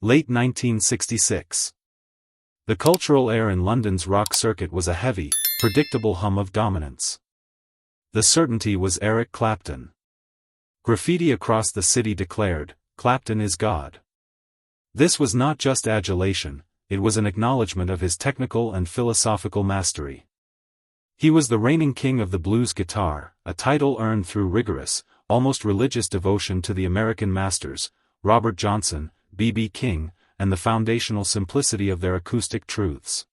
Late 1966. The cultural air in London's rock circuit was a heavy, predictable hum of dominance. The certainty was Eric Clapton. Graffiti across the city declared, "Clapton is God." This was not just adulation, it was an acknowledgement of his technical and philosophical mastery. He was the reigning king of the blues guitar, a title earned through rigorous, almost religious devotion to the American masters, Robert Johnson, B.B. King, and the foundational simplicity of their acoustic truths.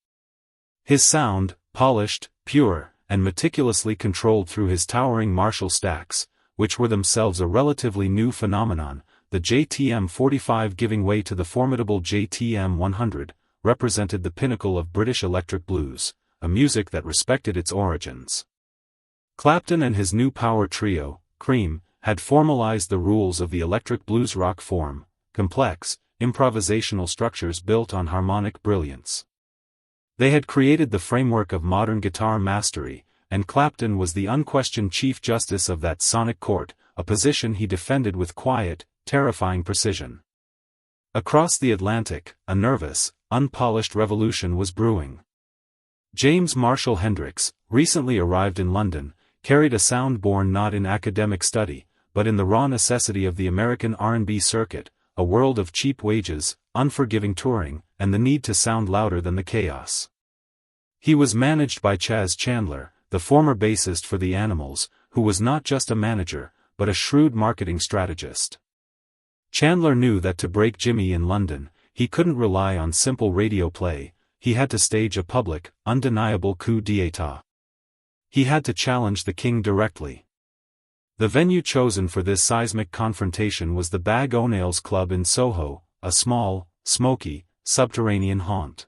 His sound, polished, pure, and meticulously controlled through his towering Marshall stacks, which were themselves a relatively new phenomenon, the JTM 45 giving way to the formidable JTM 100, represented the pinnacle of British electric blues, a music that respected its origins. Clapton and his new power trio, Cream, had formalized the rules of the electric blues rock form, complex, improvisational structures built on harmonic brilliance. They had created the framework of modern guitar mastery, and Clapton was the unquestioned Chief Justice of that sonic court, a position he defended with quiet, terrifying precision. Across the Atlantic, a nervous, unpolished revolution was brewing. James Marshall Hendrix, recently arrived in London, carried a sound born not in academic study, but in the raw necessity of the American R&B circuit, a world of cheap wages, unforgiving touring, and the need to sound louder than the chaos. He was managed by Chas Chandler, the former bassist for the Animals, who was not just a manager, but a shrewd marketing strategist. Chandler knew that to break Jimi in London, he couldn't rely on simple radio play, he had to stage a public, undeniable coup d'état. He had to challenge the king directly. The venue chosen for this seismic confrontation was the Bag O'Nail's Club in Soho, a small, smoky, subterranean haunt.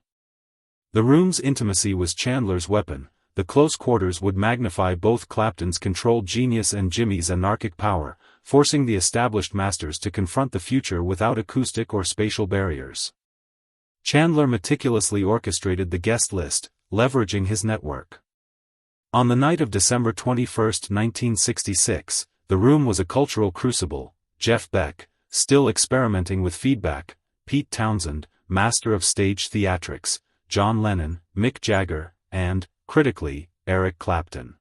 The room's intimacy was Chandler's weapon, the close quarters would magnify both Clapton's controlled genius and Jimi's anarchic power, forcing the established masters to confront the future without acoustic or spatial barriers. Chandler meticulously orchestrated the guest list, leveraging his network. On the night of December 21, 1966, the room was a cultural crucible. Jeff Beck, still experimenting with feedback, Pete Townsend, master of stage theatrics, John Lennon, Mick Jagger, and, critically, Eric Clapton.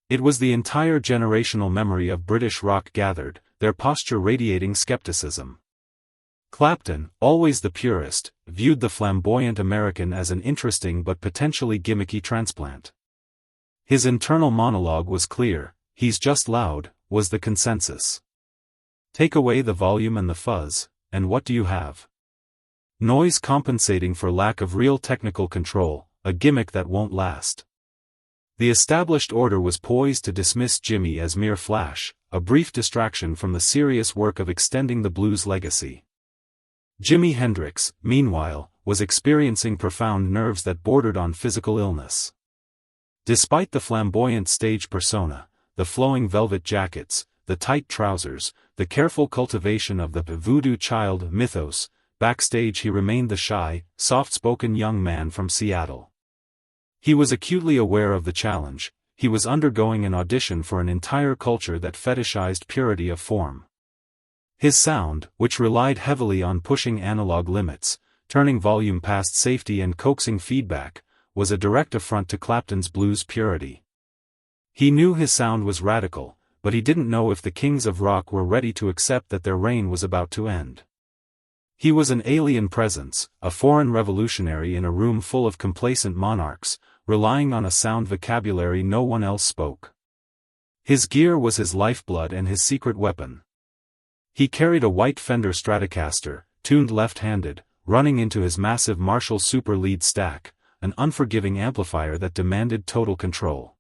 It was the entire generational memory of British rock gathered, their posture radiating skepticism. Clapton, always the purist, viewed the flamboyant American as an interesting but potentially gimmicky transplant. His internal monologue was clear, "He's just loud," was the consensus. Take away the volume and the fuzz, and what do you have? Noise compensating for lack of real technical control, a gimmick that won't last. The established order was poised to dismiss Jimi as mere flash, a brief distraction from the serious work of extending the blues legacy. Jimi Hendrix, meanwhile, was experiencing profound nerves that bordered on physical illness. Despite the flamboyant stage persona, the flowing velvet jackets, the tight trousers, the careful cultivation of the voodoo child mythos, backstage he remained the shy, soft-spoken young man from Seattle. He was acutely aware of the challenge, he was undergoing an audition for an entire culture that fetishized purity of form. His sound, which relied heavily on pushing analog limits, turning volume past safety and coaxing feedback, was a direct affront to Clapton's blues purity. He knew his sound was radical, but he didn't know if the kings of rock were ready to accept that their reign was about to end. He was an alien presence, a foreign revolutionary in a room full of complacent monarchs, relying on a sound vocabulary no one else spoke. His gear was his lifeblood and his secret weapon. He carried a white Fender Stratocaster, tuned left-handed, running into his massive Marshall Super Lead stack, an unforgiving amplifier that demanded total control.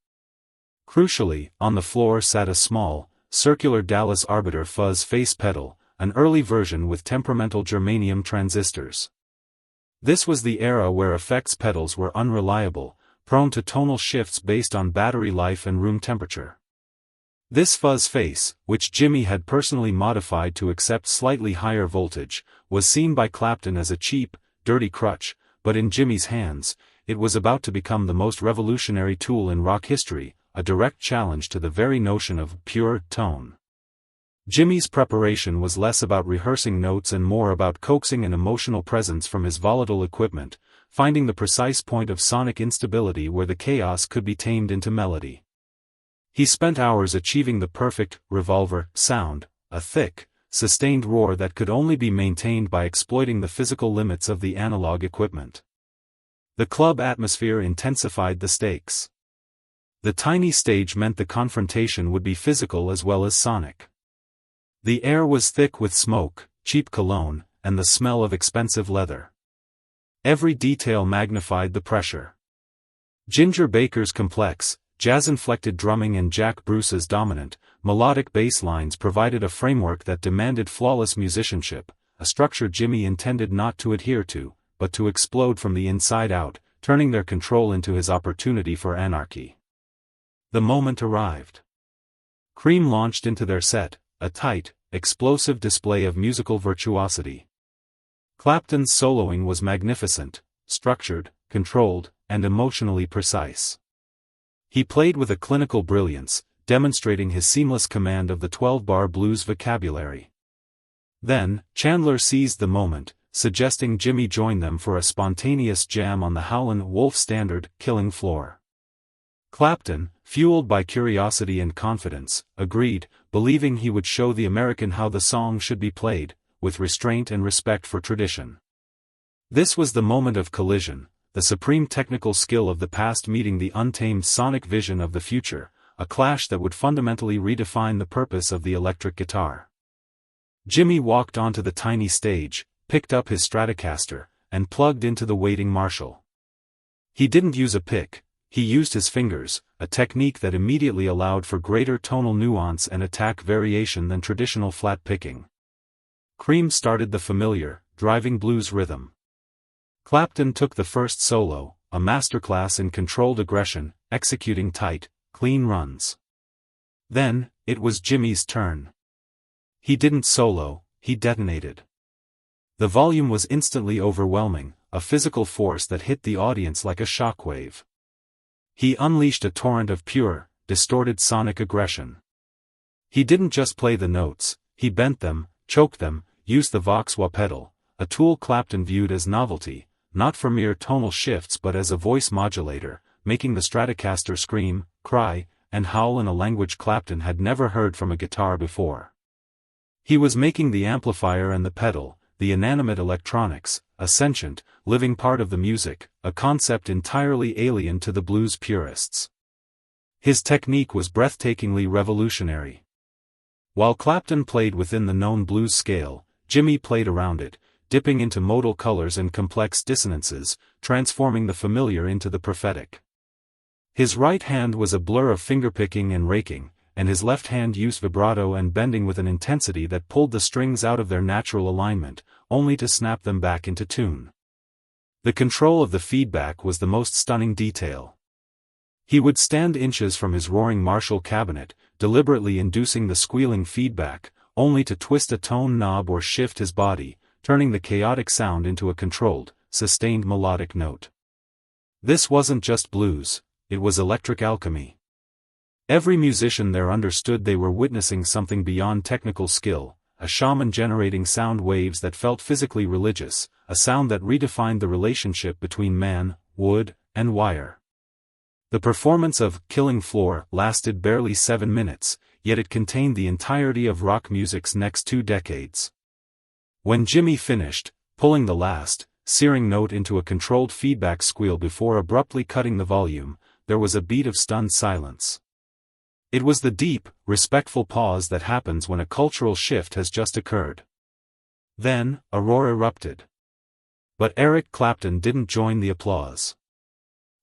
Crucially, on the floor sat a small, circular Dallas Arbiter fuzz face pedal, an early version with temperamental germanium transistors. This was the era where effects pedals were unreliable, prone to tonal shifts based on battery life and room temperature. This fuzz face, which Jimi had personally modified to accept slightly higher voltage, was seen by Clapton as a cheap, dirty crutch, but in Jimi's hands, it was about to become the most revolutionary tool in rock history, a direct challenge to the very notion of pure tone. Jimmy's preparation was less about rehearsing notes and more about coaxing an emotional presence from his volatile equipment, finding the precise point of sonic instability where the chaos could be tamed into melody. He spent hours achieving the perfect revolver sound, a thick, sustained roar that could only be maintained by exploiting the physical limits of the analog equipment. The club atmosphere intensified the stakes. The tiny stage meant the confrontation would be physical as well as sonic. The air was thick with smoke, cheap cologne, and the smell of expensive leather. Every detail magnified the pressure. Ginger Baker's complex, jazz-inflected drumming and Jack Bruce's dominant, melodic bass lines provided a framework that demanded flawless musicianship, a structure Jimmy intended not to adhere to, but to explode from the inside out, turning their control into his opportunity for anarchy. The moment arrived. Cream launched into their set, a tight, explosive display of musical virtuosity. Clapton's soloing was magnificent, structured, controlled, and emotionally precise. He played with a clinical brilliance, demonstrating his seamless command of the 12-bar blues vocabulary. Then, Chandler seized the moment, suggesting Jimmy join them for a spontaneous jam on the Howlin' Wolf standard, Killing Floor. Clapton, fueled by curiosity and confidence, agreed, believing he would show the American how the song should be played, with restraint and respect for tradition. This was the moment of collision, the supreme technical skill of the past meeting the untamed sonic vision of the future, a clash that would fundamentally redefine the purpose of the electric guitar. Jimmy walked onto the tiny stage, picked up his Stratocaster, and plugged into the waiting Marshall. He didn't use a pick. He used his fingers, a technique that immediately allowed for greater tonal nuance and attack variation than traditional flat picking. Cream started the familiar, driving blues rhythm. Clapton took the first solo, a masterclass in controlled aggression, executing tight, clean runs. Then, it was Jimmy's turn. He didn't solo, he detonated. The volume was instantly overwhelming, a physical force that hit the audience like a shockwave. He unleashed a torrent of pure, distorted sonic aggression. He didn't just play the notes, he bent them, choked them, used the vox wah pedal, a tool Clapton viewed as novelty, not for mere tonal shifts but as a voice modulator, making the Stratocaster scream, cry, and howl in a language Clapton had never heard from a guitar before. He was making the amplifier and the pedal, the inanimate electronics, a sentient, living part of the music, a concept entirely alien to the blues purists. His technique was breathtakingly revolutionary. While Clapton played within the known blues scale, Jimmy played around it, dipping into modal colors and complex dissonances, transforming the familiar into the prophetic. His right hand was a blur of fingerpicking and raking, and his left hand used vibrato and bending with an intensity that pulled the strings out of their natural alignment, only to snap them back into tune. The control of the feedback was the most stunning detail. He would stand inches from his roaring Marshall cabinet, deliberately inducing the squealing feedback, only to twist a tone knob or shift his body, turning the chaotic sound into a controlled, sustained melodic note. This wasn't just blues, it was electric alchemy. Every musician there understood they were witnessing something beyond technical skill, a shaman generating sound waves that felt physically religious, a sound that redefined the relationship between man, wood, and wire. The performance of Killing Floor lasted barely 7 minutes, yet it contained the entirety of rock music's next 2 decades. When Jimmy finished, pulling the last, searing note into a controlled feedback squeal before abruptly cutting the volume, there was a beat of stunned silence. It was the deep, respectful pause that happens when a cultural shift has just occurred. Then, a roar erupted. But Eric Clapton didn't join the applause.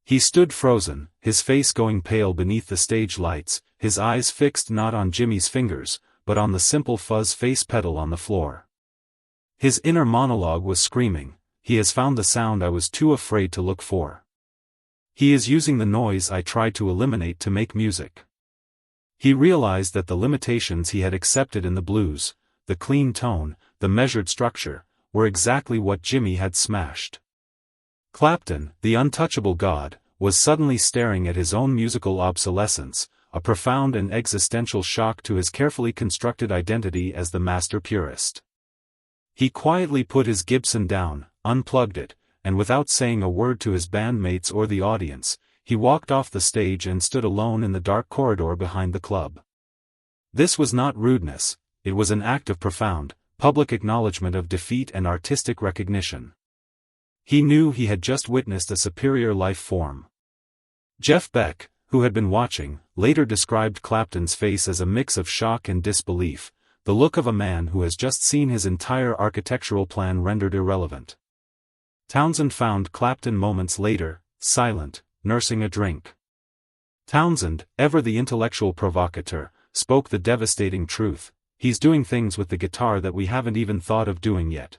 He stood frozen, his face going pale beneath the stage lights, his eyes fixed not on Jimmy's fingers, but on the simple fuzz face pedal on the floor. His inner monologue was screaming, "He has found the sound I was too afraid to look for. He is using the noise I tried to eliminate to make music." He realized that the limitations he had accepted in the blues, the clean tone, the measured structure, were exactly what Jimmy had smashed. Clapton, the untouchable god, was suddenly staring at his own musical obsolescence, a profound and existential shock to his carefully constructed identity as the master purist. He quietly put his Gibson down, unplugged it, and without saying a word to his bandmates or the audience, he walked off the stage and stood alone in the dark corridor behind the club. This was not rudeness, it was an act of profound, public acknowledgement of defeat and artistic recognition. He knew he had just witnessed a superior life form. Jeff Beck, who had been watching, later described Clapton's face as a mix of shock and disbelief, the look of a man who has just seen his entire architectural plan rendered irrelevant. Townsend found Clapton moments later, silent, nursing a drink. Townsend, ever the intellectual provocateur, spoke the devastating truth: he's doing things with the guitar that we haven't even thought of doing yet.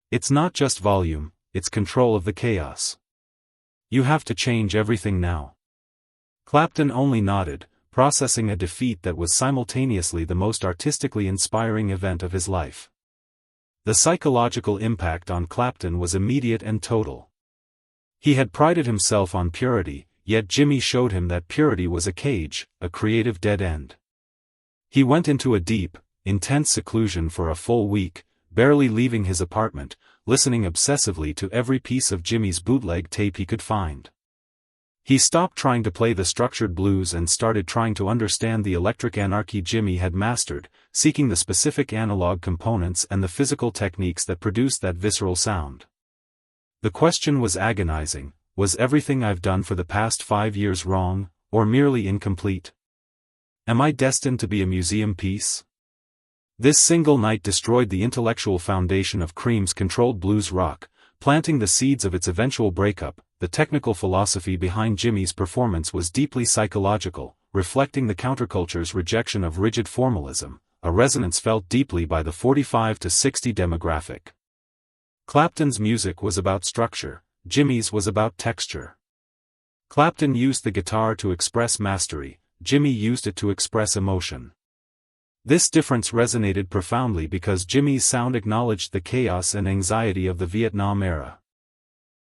It's not just volume, it's control of the chaos. You have to change everything now. Clapton only nodded, processing a defeat that was simultaneously the most artistically inspiring event of his life. The psychological impact on Clapton was immediate and total. He had prided himself on purity, yet Jimi showed him that purity was a cage, a creative dead end. He went into a deep, intense seclusion for a full week, barely leaving his apartment, listening obsessively to every piece of Jimi's bootleg tape he could find. He stopped trying to play the structured blues and started trying to understand the electric anarchy Jimi had mastered, seeking the specific analog components and the physical techniques that produced that visceral sound. The question was agonizing: was everything I've done for the past 5 years wrong, or merely incomplete? Am I destined to be a museum piece? This single night destroyed the intellectual foundation of Cream's controlled blues rock, planting the seeds of its eventual breakup. The technical philosophy behind Jimi's performance was deeply psychological, reflecting the counterculture's rejection of rigid formalism, a resonance felt deeply by the 45 to 60 demographic. Clapton's music was about structure, Jimi's was about texture. Clapton used the guitar to express mastery, Jimi used it to express emotion. This difference resonated profoundly because Jimi's sound acknowledged the chaos and anxiety of the Vietnam era.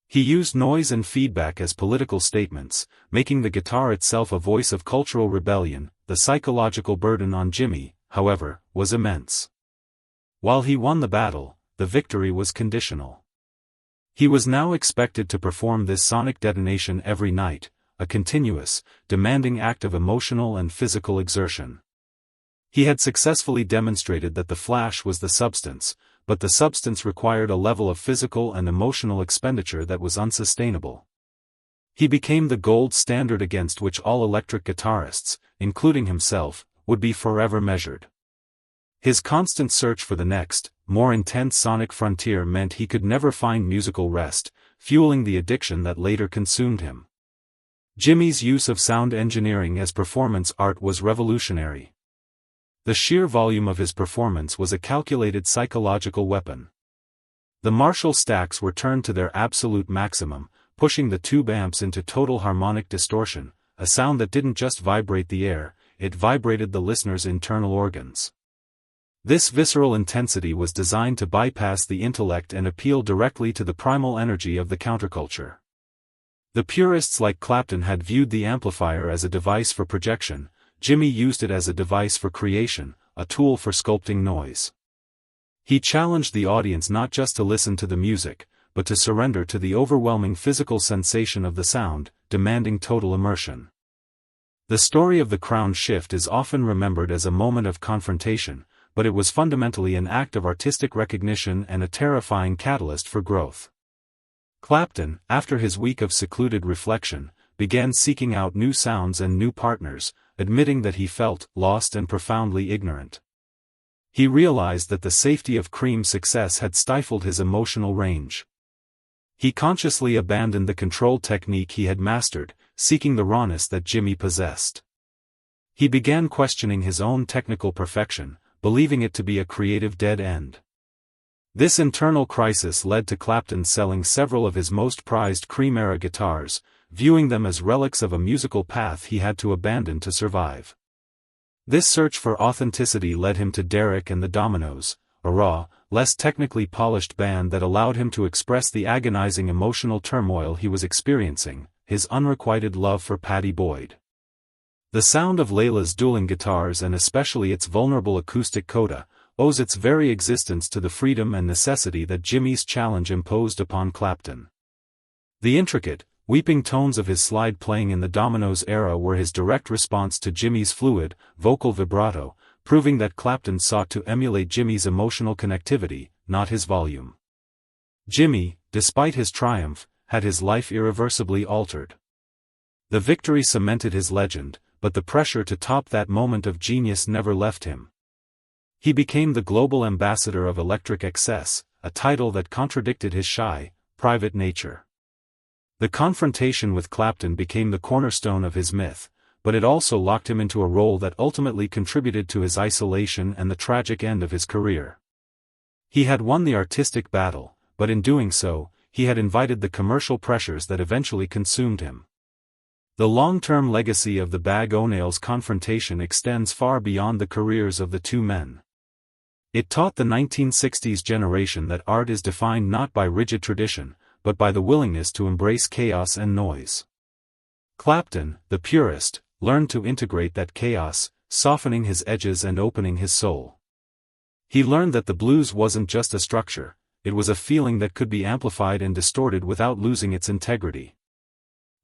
He used noise and feedback as political statements, making the guitar itself a voice of cultural rebellion. The psychological burden on Jimi, however, was immense. While he won the battle, the victory was conditional. He was now expected to perform this sonic detonation every night, a continuous, demanding act of emotional and physical exertion. He had successfully demonstrated that the flash was the substance, but the substance required a level of physical and emotional expenditure that was unsustainable. He became the gold standard against which all electric guitarists, including himself, would be forever measured. His constant search for the next, more intense sonic frontier meant he could never find musical rest, fueling the addiction that later consumed him. Jimi's use of sound engineering as performance art was revolutionary. The sheer volume of his performance was a calculated psychological weapon. The Marshall stacks were turned to their absolute maximum, pushing the tube amps into total harmonic distortion, a sound that didn't just vibrate the air, it vibrated the listener's internal organs. This visceral intensity was designed to bypass the intellect and appeal directly to the primal energy of the counterculture. The purists like Clapton had viewed the amplifier as a device for projection. Jimi used it as a device for creation, a tool for sculpting noise. He challenged the audience not just to listen to the music, but to surrender to the overwhelming physical sensation of the sound, demanding total immersion. The story of the crown shift is often remembered as a moment of confrontation, but it was fundamentally an act of artistic recognition and a terrifying catalyst for growth. Clapton, after his week of secluded reflection, began seeking out new sounds and new partners, admitting that he felt lost and profoundly ignorant. He realized that the safety of Cream's success had stifled his emotional range. He consciously abandoned the control technique he had mastered, seeking the rawness that Jimi possessed. He began questioning his own technical perfection, believing it to be a creative dead end. This internal crisis led to Clapton selling several of his most prized Cream-era guitars, viewing them as relics of a musical path he had to abandon to survive. This search for authenticity led him to Derek and the Dominoes, a raw, less technically polished band that allowed him to express the agonizing emotional turmoil he was experiencing, his unrequited love for Pattie Boyd. The sound of Layla's dueling guitars and especially its vulnerable acoustic coda, owes its very existence to the freedom and necessity that Jimi's challenge imposed upon Clapton. The intricate, weeping tones of his slide playing in the Dominoes era were his direct response to Jimi's fluid, vocal vibrato, proving that Clapton sought to emulate Jimi's emotional connectivity, not his volume. Jimi, despite his triumph, had his life irreversibly altered. The victory cemented his legend, but the pressure to top that moment of genius never left him. He became the global ambassador of electric excess, a title that contradicted his shy, private nature. The confrontation with Clapton became the cornerstone of his myth, but it also locked him into a role that ultimately contributed to his isolation and the tragic end of his career. He had won the artistic battle, but in doing so, he had invited the commercial pressures that eventually consumed him. The long-term legacy of the Bag O'Nail's confrontation extends far beyond the careers of the two men. It taught the 1960s generation that art is defined not by rigid tradition, but by the willingness to embrace chaos and noise. Clapton, the purist, learned to integrate that chaos, softening his edges and opening his soul. He learned that the blues wasn't just a structure, it was a feeling that could be amplified and distorted without losing its integrity.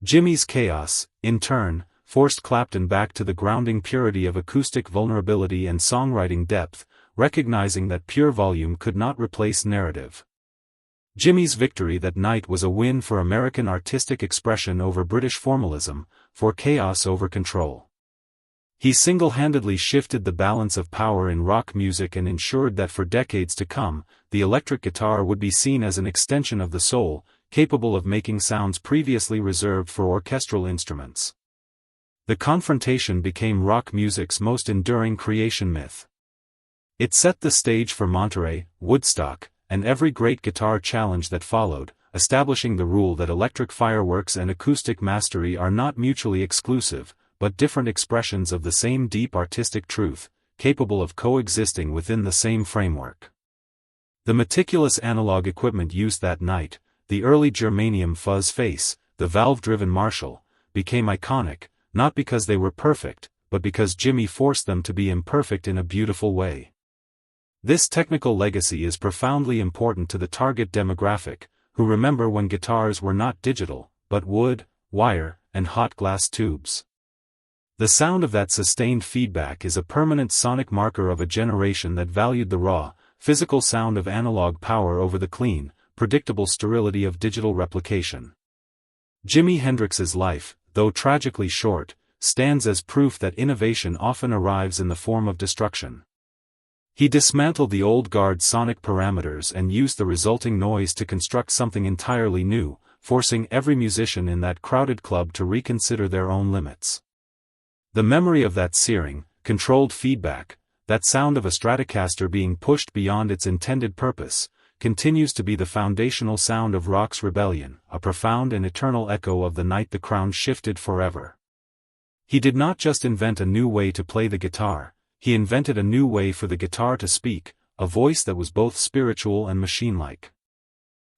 Jimi's chaos, in turn, forced Clapton back to the grounding purity of acoustic vulnerability and songwriting depth, recognizing that pure volume could not replace narrative. Jimi's victory that night was a win for American artistic expression over British formalism, for chaos over control. He single-handedly shifted the balance of power in rock music and ensured that for decades to come, the electric guitar would be seen as an extension of the soul, capable of making sounds previously reserved for orchestral instruments. The confrontation became rock music's most enduring creation myth. It set the stage for Monterey, Woodstock, and every great guitar challenge that followed, establishing the rule that electric fireworks and acoustic mastery are not mutually exclusive, but different expressions of the same deep artistic truth, capable of coexisting within the same framework. The meticulous analog equipment used that night, the early germanium fuzz face, the valve-driven Marshall, became iconic, not because they were perfect, but because Jimi forced them to be imperfect in a beautiful way. This technical legacy is profoundly important to the target demographic, who remember when guitars were not digital, but wood, wire, and hot glass tubes. The sound of that sustained feedback is a permanent sonic marker of a generation that valued the raw, physical sound of analog power over the clean, predictable sterility of digital replication. Jimi Hendrix's life, though tragically short, stands as proof that innovation often arrives in the form of destruction. He dismantled the old guard sonic parameters and used the resulting noise to construct something entirely new, forcing every musician in that crowded club to reconsider their own limits. The memory of that searing, controlled feedback, that sound of a Stratocaster being pushed beyond its intended purpose, continues to be the foundational sound of rock's rebellion, a profound and eternal echo of the night the crown shifted forever. He did not just invent a new way to play the guitar, he invented a new way for the guitar to speak, a voice that was both spiritual and machine-like.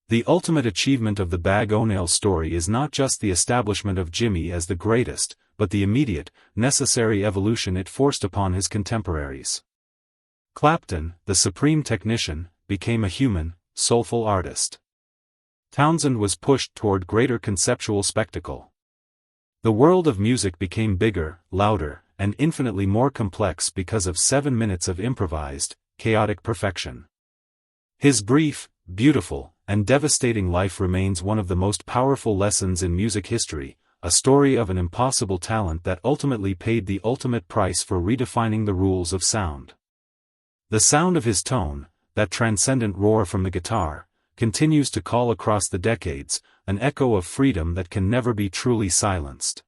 The ultimate achievement of the Bag O'Nail story is not just the establishment of Jimi as the greatest, but the immediate, necessary evolution it forced upon his contemporaries. Clapton, the supreme technician, became a human, soulful artist. Townsend was pushed toward greater conceptual spectacle. The world of music became bigger, louder, and infinitely more complex because of 7 minutes of improvised, chaotic perfection. His brief, beautiful, and devastating life remains one of the most powerful lessons in music history, a story of an impossible talent that ultimately paid the ultimate price for redefining the rules of sound. The sound of his tone, that transcendent roar from the guitar, continues to call across the decades, an echo of freedom that can never be truly silenced.